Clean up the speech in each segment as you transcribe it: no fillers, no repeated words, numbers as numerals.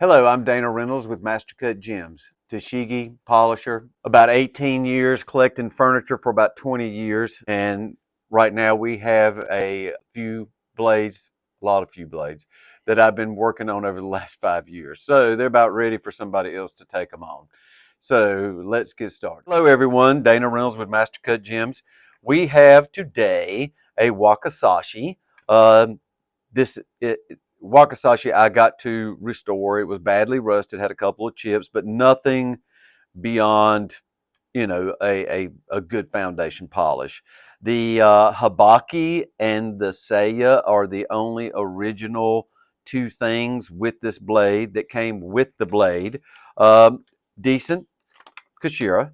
Hello, I'm Dana Reynolds with Mastercut Gems, Toshigi polisher. About 18 years collecting furniture for about 20 years. And right now we have a few blades, few blades that I've been working on over the last 5 years. So they're about ready for somebody else to take them on. So let's get started. Hello everyone, Dana Reynolds with Mastercut Gems. We have today a Wakizashi. This Wakizashi I got to restore. It was badly rusted, had a couple of chips, but nothing beyond, a good foundation polish. The Habaki and the Seiya are the only original two things with this blade that came with the blade. Decent Kashira.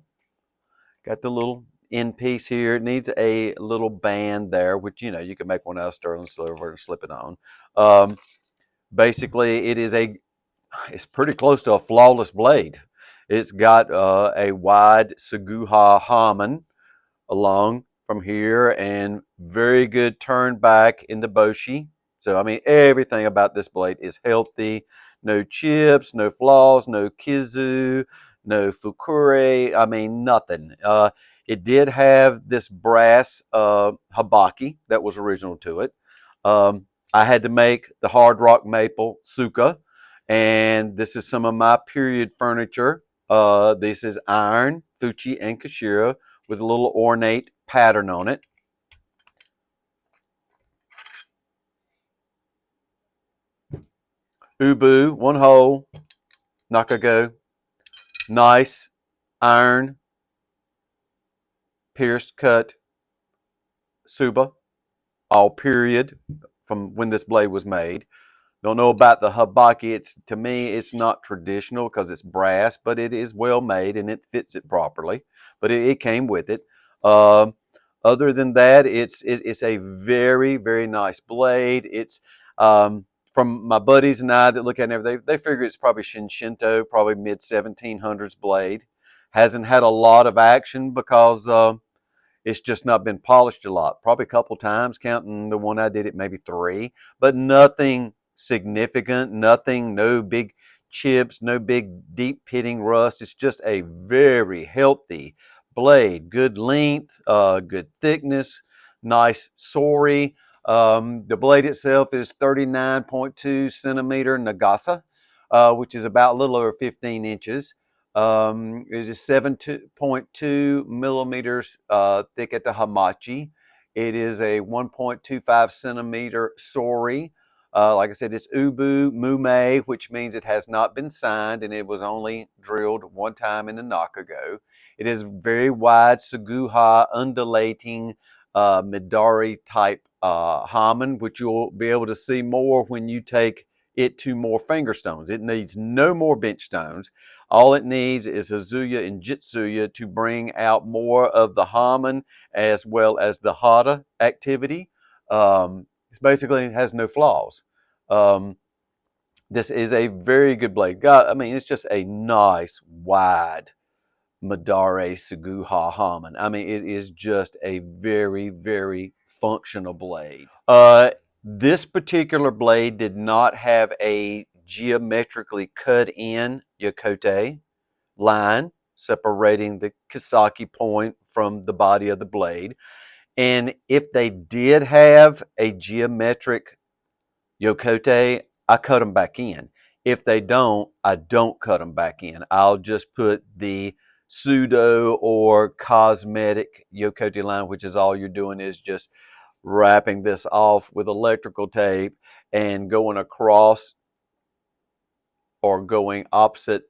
Got the little end piece here. It needs a little band there, which, you can make one out of sterling silver and slip it on. Basically, it's pretty close to a flawless blade. It's got a wide Seguha Haman along from here and very good turn back in the Boshi. So, I mean, everything about this blade is healthy. No chips, no flaws, no kizu, no fukure. I mean, nothing. It did have this brass habaki that was original to it. I had to make the hard rock maple suka, and this is some of my period furniture. This is iron, fuchi, and kashira with a little ornate pattern on it. Ubu, one hole, nakago, nice iron, pierced cut, suba, all period from when this blade was made. Don't know about the habaki. To me, it's not traditional because it's brass, but it is well made and it fits it properly. But it came with it. Other than that, it's a very, very nice blade. It's from my buddies and I that look at it, they figure it's probably Shinshinto, probably mid 1700s blade. Hasn't had a lot of action because it's just not been polished a lot. Probably a couple times, counting the one I did it, maybe 3, but nothing significant, nothing, no big chips, no big deep pitting rust. It's just a very healthy blade, good length, good thickness, nice sori. The blade itself is 39.2 centimeter Nagasa, which is about a little over 15 inches. It is 7.2 millimeters thick at the hamachi. It is a 1.25 centimeter sori. Like I said, it's Ubu Mume, which means it has not been signed and it was only drilled one time in the Nakago. It is very wide Seguha undulating Midari type Haman, which you'll be able to see more when you take it to more finger stones. It needs no more bench stones. All it needs is Hazuya and Jitsuya to bring out more of the Haman as well as the Hata activity. It basically has no flaws. This is a very good blade. God, I mean, it's just a nice, wide Madare Seguha Haman. I mean, it is just a very, very functional blade. This particular blade did not have a geometrically cut in Yokote line separating the Kisaki point from the body of the blade. And if they did have a geometric Yokote, I cut them back in. If they don't, I don't cut them back in. I'll just put the pseudo or cosmetic Yokote line, which is all you're doing is just wrapping this off with electrical tape and going across or going opposite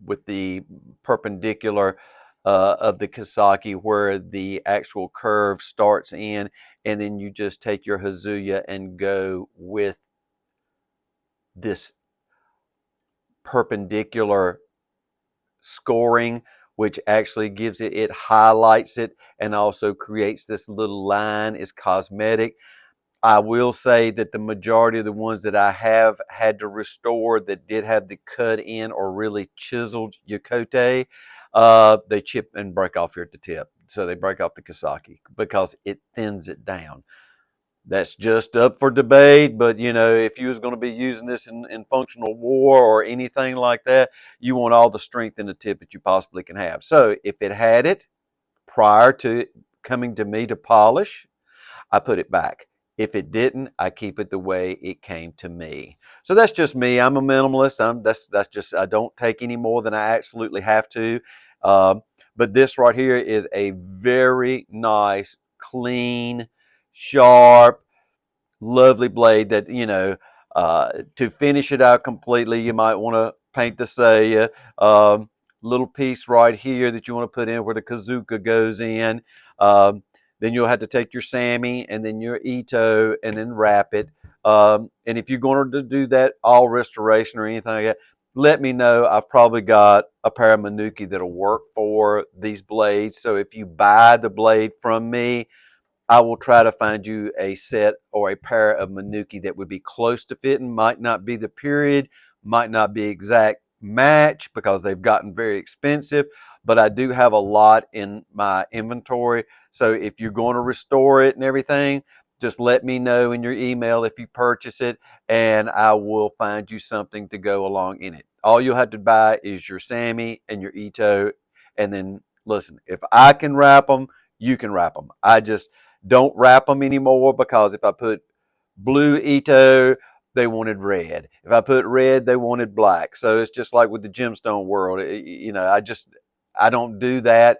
with the perpendicular of the Kisaki where the actual curve starts in, and then you just take your Hazuya and go with this perpendicular scoring, which actually gives it highlights it and also creates this little line. Is cosmetic. I will say that the majority of the ones that I have had to restore that did have the cut in or really chiseled Yokote, they chip and break off here at the tip. So they break off the Kisaki because it thins it down. That's just up for debate, but you know, if you was going to be using this in functional war or anything like that, you want all the strength in the tip that you possibly can have. So if it had it prior to coming to me to polish, I put it back. If it didn't, I keep it the way it came to me. So that's just me. I'm a minimalist. That's just, I don't take any more than I absolutely have to. Um, but this right here is a very nice, clean, sharp, lovely blade that, you know, to finish it out completely, you might want to paint the saya. Little piece right here that you want to put in where the kazuka goes in. Then you'll have to take your Sammy and then your Ito and then wrap it. And if you're going to do that all restoration or anything like that, let me know. I've probably got a pair of Manuki that'll work for these blades. So if you buy the blade from me, I will try to find you a set or a pair of Manuki that would be close to fitting. Might not be the period, might not be exact match because they've gotten very expensive, but I do have a lot in my inventory. So if you're going to restore it and everything, just let me know in your email if you purchase it, and I will find you something to go along in it. All you'll have to buy is your Sammy and your Ito, and then listen, if I can wrap them, you can wrap them. I just don't wrap them anymore because if I put blue Ito, they wanted red. If I put red, they wanted black. So it's just like with the gemstone world. You know, I don't do that.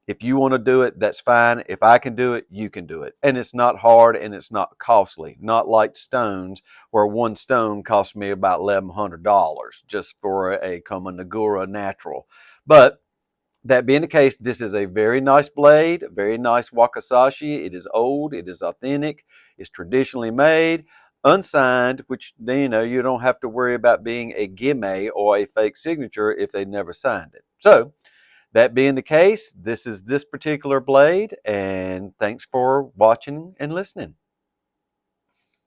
If you want to do it, that's fine. If I can do it, you can do it. And it's not hard and it's not costly. Not like stones, where one stone cost me about $1,100 just for a Kamanagura natural. But that being the case, this is a very nice blade, a very nice Wakizashi. It is old, it is authentic, it's traditionally made, unsigned, which you know you don't have to worry about being a gimme or a fake signature if they never signed it. So that being the case, this is this particular blade, and thanks for watching and listening.